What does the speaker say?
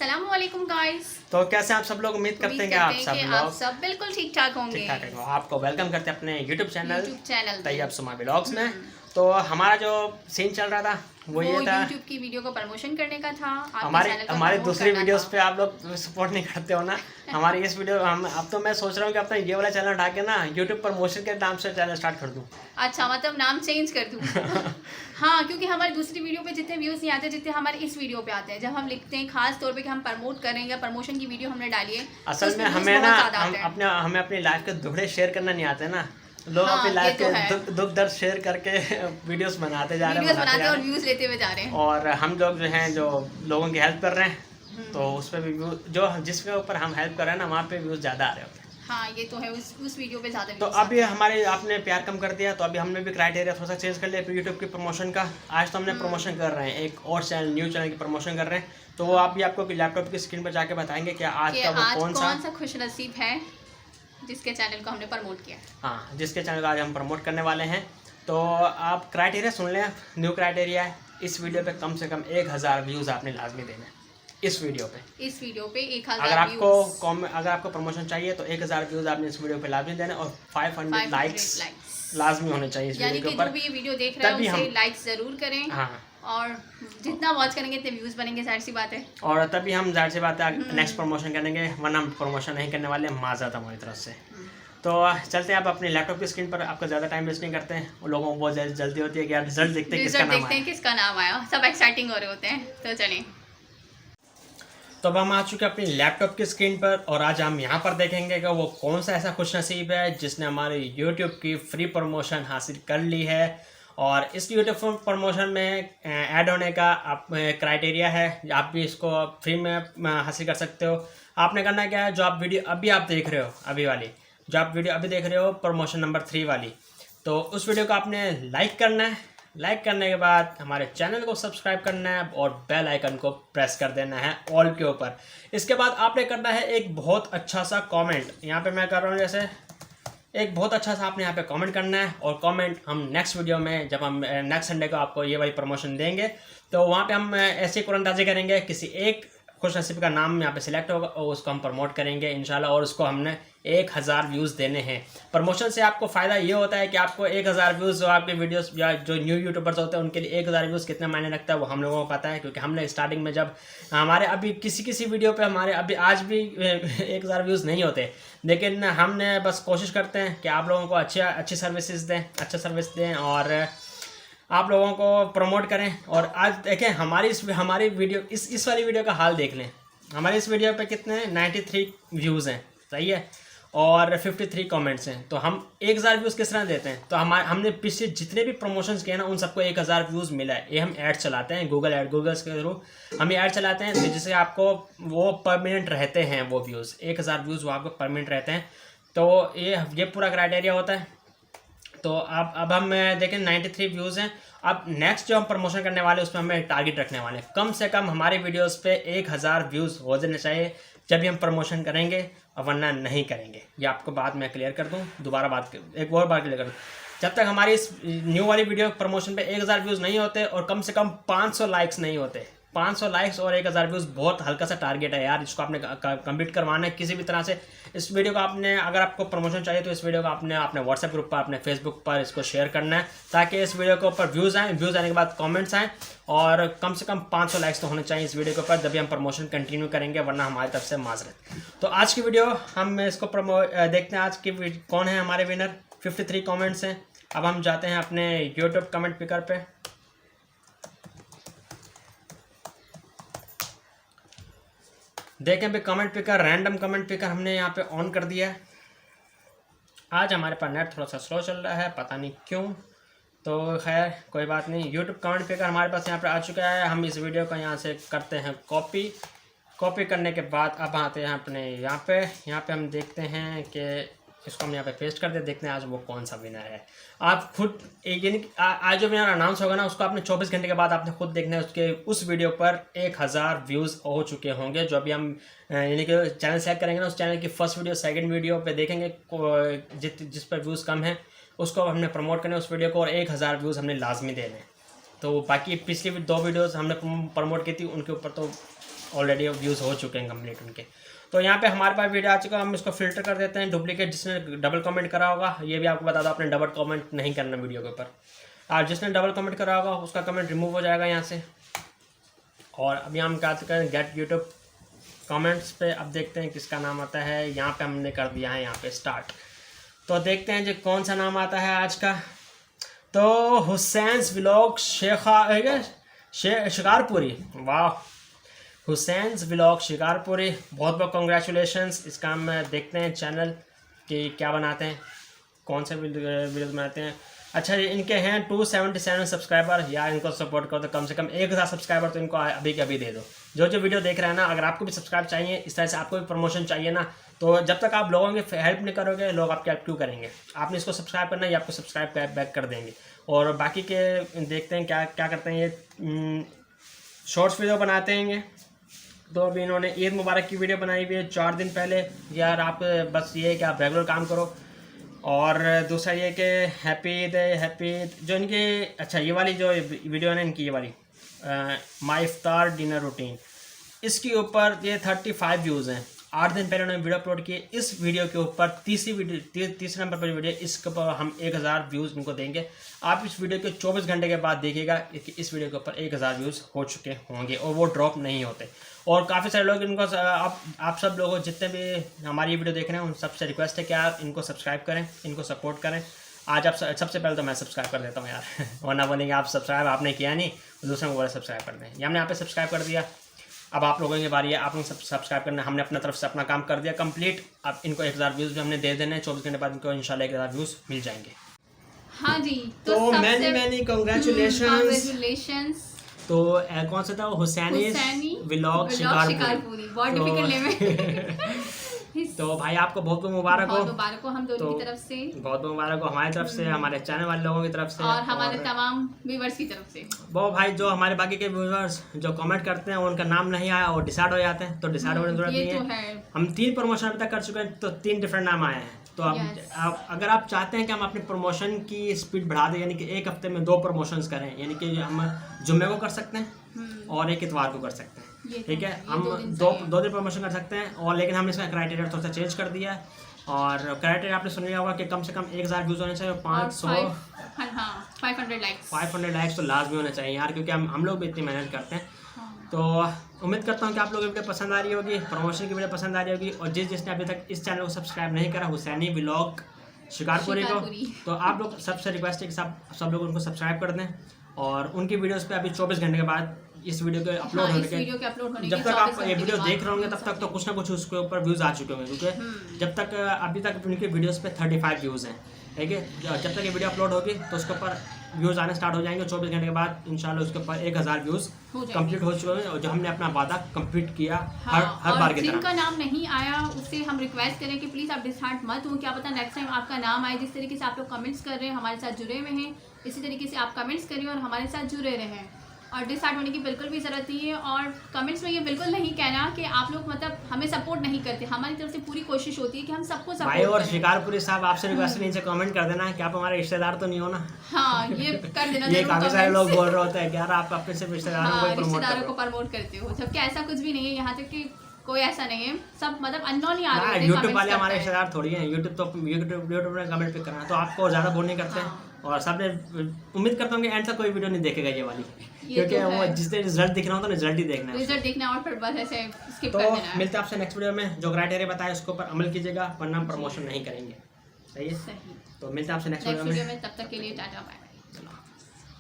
अस्सलाम वालेकुम गाइस। तो कैसे आप सब लोग, उम्मीद करते हैं कि आप सब बिल्कुल ठीक ठाक होंगे। ठीक ठाक है। आपको वेलकम करते हैं अपने YouTube चैनल तैयब सुमा ब्लॉग्स में। तो हमारा जो सीन चल रहा था वो ये था, YouTube की वीडियो को प्रमोशन करने का था। हमारी दूसरी वीडियोस पे आप लोग सपोर्ट नहीं करते हो ना। हमारी इस वीडियो अब तो मैं सोच रहा हूँ कि अपना ये वाला चैनल उठा के ना YouTube प्रमोशन के नाम से चैनल स्टार्ट कर दूँ। अच्छा, मतलब नाम चेंज कर दूँ। हाँ, क्योंकि हमारी दूसरी वीडियो पे जितने व्यूज नहीं आते जितने हमारे इस वीडियो पे आते हैं। जब हम लिखते हैं खास तौर पे कि हम प्रमोट करेंगे, प्रमोशन की वीडियो हमने डाली है, असल में हमें ना हमें अपनी लाइफ के दुखड़े शेयर करना नहीं आते ना। लोग अपनी लाइफ के दुख दर्द शेयर करके वीडियोस बनाते जा रहे हैं और व्यूज लेते हुए जा रहे हैं। और हम लोग जो हैं जो लोगों की हेल्प कर रहे हैं, तो उस पर भी जो जिसके ऊपर हम हेल्प कर रहे हैं ना, वहाँ पे व्यूज ज़्यादा आ रहे होते हैं। हाँ, ये तो है, उस वीडियो पे ज़्यादा। तो अभी हमारे आपने प्यार कम कर दिया, तो अभी हमने भी क्राइटेरिया थोड़ा सा चेंज कर लिया यूट्यूब की प्रमोशन का। आज तो हमने प्रमोशन कर रहे हैं, एक और चैनल, न्यू चैनल की प्रमोशन कर रहे हैं। तो वो आप भी आपको लैपटॉप की स्क्रीन पर जाके बताएंगे कि आज का वो कौन सा खुश नसीब है जिसके चैनल को हमने प्रमोट किया। हाँ, जिसके चैनल को आज हम प्रमोट करने वाले हैं। तो आप क्राइटेरिया सुन लें। न्यू क्राइटेरिया है, इस वीडियो पे कम से कम 1000 व्यूज़ आपने लाजमी देने। इस वीडियो पे 1000 अगर आपको प्रमोशन चाहिए तो 1000 व्यूज़ आपने इस वीडियो पे लाजमी देने और 500 लाइक्स लाजमी होने चाहिए इस वीडियो के ऊपर। जो भी ये वीडियो देख रहा है उसे लाइक्स ज़रूर करें। हाँ, और जितना वॉच करेंगे इतने व्यूज़ बनेंगे, जाहिर सी बात है। और तभी हम जाहिर सी बात है नेक्स्ट प्रमोशन करेंगे, वरना हम प्रमोशन नहीं करने वाले। माज़रत हमारी तरफ से। तो चलते हैं आप अपने लैपटॉप की स्क्रीन पर। आपका ज़्यादा टाइम वेस्ट नहीं करते हैं। उन लोगों को बहुत जल्दी होती है कि यार रिजल्ट देखते हैं किसका नाम आया, सब एक्साइटिंग हो रहे होते हैं। तो चलें, तो अब हम आ चुके हैं अपनी लैपटॉप की स्क्रीन पर और आज हम यहाँ पर देखेंगे कि वो कौन सा ऐसा खुशनसीब है जिसने हमारे YouTube की फ्री प्रमोशन हासिल कर ली है। और इस YouTube प्रमोशन में ऐड होने का आप क्राइटेरिया है, आप भी इसको फ्री में हासिल कर सकते हो। आपने करना क्या है, जो आप वीडियो अभी आप देख रहे हो, अभी वाली जो आप वीडियो अभी देख रहे हो प्रमोशन नंबर 3 वाली, तो उस वीडियो को आपने लाइक करना है। लाइक करने के बाद हमारे चैनल को सब्सक्राइब करना है और बेल आइकन को प्रेस कर देना है ऑल के ऊपर। इसके बाद आपने करना है एक बहुत अच्छा सा कमेंट। यहाँ पे मैं कर रहा हूँ, जैसे एक बहुत अच्छा सा आपने यहाँ पे कमेंट करना है। और कमेंट हम नेक्स्ट वीडियो में, जब हम नेक्स्ट संडे को आपको ये वाली प्रमोशन देंगे, तो वहाँ पे हम ऐसी कुरंदाजी करेंगे, किसी एक खुश नसीब का नाम यहाँ पे सिलेक्ट होगा और उसको हम प्रमोट करेंगे इंशाल्लाह। और उसको हमने 1000 व्यूज़ देने हैं। प्रमोशन से आपको फ़ायदा ये होता है कि आपको 1000 व्यूज़, जो आपके वीडियोस या जो न्यू यूट्यूबर्स होते हैं उनके लिए 1000 व्यूज़ कितना मायने रखता है वो हम लोगों को पता है। क्योंकि हमने स्टार्टिंग में जब हमारे अभी किसी वीडियो पे हमारे अभी आज भी 1000 व्यूज़ नहीं होते, लेकिन हमने बस कोशिश करते हैं कि आप लोगों को अच्छी सर्विसेज दें, अच्छा सर्विस दें और आप लोगों को प्रमोट करें। और आज देखें हमारी वीडियो इस वाली वीडियो का हाल देख लें। हमारी इस वीडियो पे कितने 93 व्यूज़ हैं, सही है, और 53 कमेंट्स हैं। तो हम 1000 व्यूज़ किस तरह देते हैं, तो हमने पिछले जितने भी प्रमोशंस किए ना उन सबको 1000 व्यूज़ मिला है। ये हम ऐड चलाते हैं, गूगल के थ्रू हम ये ऐड चलाते हैं, जिससे आपको वो परमानेंट रहते हैं। वो व्यूज़ 1000 व्यूज़ वो आपको परमानेंट रहते हैं। तो ये पूरा क्राइटेरिया होता है। तो अब हम देखें 93 व्यूज़ हैं। अब नेक्स्ट जो हम प्रमोशन करने वाले हैं उसमें हमें टारगेट रखने वाले हैं, कम से कम हमारे वीडियोस पे 1000 व्यूज़ हो जाने चाहिए जब भी हम प्रमोशन करेंगे, और वरना नहीं करेंगे। ये आपको बात मैं क्लियर कर दूं, दोबारा एक और बार क्लियर कर दूं। जब तक हमारी इस न्यू वाली वीडियो प्रमोशन पे 1000 व्यूज़ नहीं होते और कम से कम 500 लाइक्स नहीं होते, 500 लाइक्स और 1000 व्यूज़ बहुत हल्का सा टारगेट है यार, इसको आपने कंप्लीट करवाना है किसी भी तरह से। इस वीडियो को आपने, अगर आपको प्रमोशन चाहिए तो इस वीडियो को आपने अपने व्हाट्सएप ग्रुप पर, अपने फेसबुक पर इसको शेयर करना है, ताकि इस वीडियो के ऊपर व्यूज़ आएँ, व्यूज़ आने के बाद कमेंट्स आएँ और कम से कम 500 लाइक्स तो होने चाहिए इस वीडियो के ऊपर, तभी हम प्रमोशन कंटिन्यू करेंगे, वरना हमारी तरफ से माजरत। तो आज की वीडियो हम इसको देखते हैं आज की कौन है हमारे विनर। 53 कमेंट्स हैं। अब हम जाते हैं अपने यूट्यूब कमेंट पिकर पे। देखें भी comment picker, random comment picker हमने यहाँ पे ऑन कर दिया है। आज हमारे पास नेट थोड़ा सा स्लो चल रहा है, पता नहीं क्यों, तो खैर कोई बात नहीं। यूट्यूब कमेंट पिकर हमारे पास यहाँ पे आ चुका है। हम इस वीडियो को यहाँ से करते हैं कॉपी करने के बाद अब आते हैं अपने यहाँ पे हम देखते हैं कि इसको हम यहाँ पे पेस्ट कर दे, देखते हैं आज वो कौन सा विनर है। आप खुद यानी आज जो विनर अनाउंस होगा ना, उसको आपने 24 घंटे के बाद आपने खुद देखना है। उसके उस वीडियो पर 1000 व्यूज़ हो चुके होंगे। जो अभी हम यानी कि चैनल सेलेक्ट करेंगे ना, उस चैनल की फर्स्ट वीडियो, सेकंड वीडियो पे देखेंगे जिस पर व्यूज़ कम है उसको हमने प्रमोट करना है उस वीडियो को, और 1000 व्यूज़ हमने लाजमी देने। तो बाकी पिछली 2 वीडियोज़ हमने प्रमोट की थी, उनके ऊपर तो ऑलरेडी व्यूज़ हो चुके हैं कंप्लीट उनके। तो यहाँ पे हमारे पास वीडियो आ चुका है, हम इसको फिल्टर कर देते हैं। डुप्लीकेट जिसने डबल कमेंट करा होगा, ये भी आपको बता दो, आपने डबल कमेंट नहीं करना वीडियो के ऊपर। और जिसने डबल कमेंट करा होगा उसका कमेंट रिमूव हो जाएगा यहाँ से। और अभी हम क्या करें, गेट यूट्यूब कमेंट्स पे अब देखते हैं किसका नाम आता है। यहाँ पे हमने कर दिया है यहाँ पे स्टार्ट। तो देखते हैं जी कौन सा नाम आता है आज का। तो हुसैन्स व्लॉग शिकारपुरी, वाह, हुसैन्स व्लॉग शिकारपुरी, बहुत बहुत कॉन्ग्रेचुलेशंस। इसका हम देखते हैं चैनल कि क्या बनाते हैं, कौन से वीडियो बनाते हैं। अच्छा, इनके हैं 277 सब्सक्राइबर। यार इनको सपोर्ट करो तो कम से कम 1000 सब्सक्राइबर तो इनको अभी के अभी दे दो। जो वीडियो देख रहे हैं ना, अगर आपको भी सब्सक्राइब चाहिए, इस तरह से आपको भी प्रमोशन चाहिए ना, तो जब तक आप लोगों की हेल्प नहीं करोगे, लोग आपकी हेल्प क्यों करेंगे। आपने इसको सब्सक्राइब करना है, ये आपको सब्सक्राइब बैक कर देंगे। और बाकी के देखते हैं क्या क्या करते हैं। ये शॉर्ट्स वीडियो बनाते हैं ये। तो अभी इन्होंने ईद मुबारक की वीडियो बनाई हुई है 4 दिन पहले। यार आप बस ये है कि आप रेगुलर काम करो। और दूसरा ये कि हैप्पी जो इनकी, अच्छा ये वाली जो वीडियो है ना इनकी, ये वाली माय इफ्तार डिनर रूटीन, इसके ऊपर ये 35 व्यूज़ हैं। 8 दिन पहले उन्होंने वीडियो अपलोड किए। इस वीडियो के ऊपर तीसरे नंबर पर वीडियो, इसके ऊपर हम 1000 व्यूज़ इनको देंगे। आप इस वीडियो के 24 घंटे के बाद देखिएगा कि इस वीडियो के ऊपर 1000 व्यूज़ हो चुके होंगे और वो ड्रॉप नहीं होते। और काफ़ी सारे लोग इनको, आप सब लोगों जितने भी हमारी वीडियो देख रहे हैं उन सबसे रिक्वेस्ट है कि आप इनको सब्सक्राइब करें, इनको सपोर्ट करें। आज आप सबसे पहले तो मैं सब्सक्राइब कर देता हूँ यार वरना बोलेंगे आप सब्सक्राइब आपने किया नहीं, दूसरे को बोले सब्सक्राइब कर दें। ये हमने यहाँ पे सब्सक्राइब कर दिया। अब आप लोगों की बारी है, आप लोग सब्सक्राइब करना। हमने अपना तरफ से अपना काम कर दिया कंप्लीट। अब इनको 1000 व्यूज़ भी हमने दे देने हैं। 24 घंटे बाद इनको इंशाल्लाह 1000 व्यूज़ मिल जाएंगे। हाँ जी, तो मैनी कांग्रेचुलेशंस। तो कौन सा था वो, हुसैनी व्लॉग शिकारपुरी, बहुत डिफिकल्ट नेम है। तो भाई आपको बहुत बहुत मुबारक हो। हम दोनों की तरफ से बहुत बहुत मुबारक हो, हमारी तरफ से, हमारे चैनल वाले लोगों की तरफ से और हमारे तमाम व्यूअर्स की तरफ से। वो भाई जो हमारे बाकी के व्यूअर्स जो कमेंट करते हैं उनका नाम नहीं आया और डिसाइड हो जाते हैं, तो डिसाइड होने की जरूरत नहीं है। हम 3 प्रमोशन अभी तक कर चुके हैं, तो 3 डिफरेंट नाम आए हैं। तो अब अगर आप चाहते हैं कि हम अपने प्रमोशन की स्पीड बढ़ा दें, यानी कि एक हफ्ते में 2 प्रमोशंस करें, यानी कि हम जुम्मे को कर सकते हैं और एक इतवार को कर सकते हैं, ठीक है। हम दो दिन प्रमोशन कर सकते हैं। और लेकिन हमने इसका क्राइटेरिया थोड़ा सा चेंज कर दिया है। और क्राइटेरिया आपने सुन लिया होगा कि कम से कम 1000 व्यूज़ होने चाहिए, 500 लाइक्स तो लाजमी होना चाहिए यार, क्योंकि हम लोग भी इतनी मेहनत करते हैं। तो उम्मीद करता हूँ कि आप लोगों की वीडियो पसंद आ रही होगी, प्रमोशन की वीडियो पसंद आ रही होगी। और जिसने अभी तक इस चैनल को सब्सक्राइब नहीं करा, हुसैनी व्लॉग शिकारपुरी को, तो आप लोग सबसे रिक्वेस्ट है कि सब लोग उनको सब्सक्राइब कर दें। और उनकी वीडियोस पे अभी 24 घंटे के बाद इस वीडियो के अपलोड होने के, जब तक आप ये वीडियो देख रहे होंगे तब तक तो कुछ ना कुछ उसके ऊपर व्यूज़ आ चुके होंगे, क्योंकि जब तक अभी तक उनकी वीडियोस पे 35 व्यूज़ हैं, ठीक है। जब तक ये वीडियो अपलोड होगी तो उसके ऊपर व्यूज़ आने स्टार्ट हो जाएंगे। 24 घंटे के बाद इंशाल्लाह उसके ऊपर 1000 व्यूज़ कंप्लीट हो चुके हैं, और जो हमने अपना वादा कंप्लीट किया हर बार की तरह। जिनका नाम नहीं आया उससे हम रिक्वेस्ट करें कि प्लीज़ आप डिसहार्ट मत हो, क्या पता नेक्स्ट टाइम आपका नाम आए। जिस तरीके से आप लोग कमेंट्स कर रहे हैं, हमारे साथ जुड़े हुए हैं, इसी तरीके से आप कमेंट्स करिए और हमारे साथ जुड़े रहें। और डिसहार्ट होने की बिल्कुल भी ज़रूरत नहीं है। और कमेंट्स में ये बिल्कुल नहीं कहना कि आप लोग मतलब हमें सपोर्ट नहीं करते। हमारी तरफ से पूरी कोशिश होती है कि हम सबको सपोर्ट भाई। और शिकारपुरी साहब आपसे रिक्वेस्ट नीचे कमेंट कर देना कि आप हमारे रिश्तेदार तो नहीं हो ना। हाँ, ये कर देना। ये काफी सारे लोग बोल रहे होते हैं कि यार आप अपने से रिश्तेदारों को प्रमोट करते हो, जबकि ऐसा कुछ भी नहीं है। यहाँ तक कि कोई ऐसा नहीं है, सब मतलब अननोन ही आ रहे हैं। यूट्यूब वाले हमारे रिश्तेदार थोड़ी हैं। यूट्यूब में कमेंट पे करना, तो आपको ज़्यादा बोल नहीं करते हैं। और सबने उम्मीद करता हूँ कि एंड तक कोई वीडियो नहीं देखेगा ये वाली, क्योंकि वो जिसने रिजल्ट दिखना होता है रिजल्ट ही देखना है, रिजल्ट देखना और फिर बस ऐसे स्किप तो कर देना है। मिलते हैं आपसे नेक्स्ट वीडियो में। जो क्राइटेरिया बताया उसके ऊपर अमल कीजिएगा, वरना हम प्रमोशन नहीं करेंगे। सही है, तो मिलते हैं आपसे नेक्स्ट वीडियो में। तब तक के लिए टाटा बाय बाय।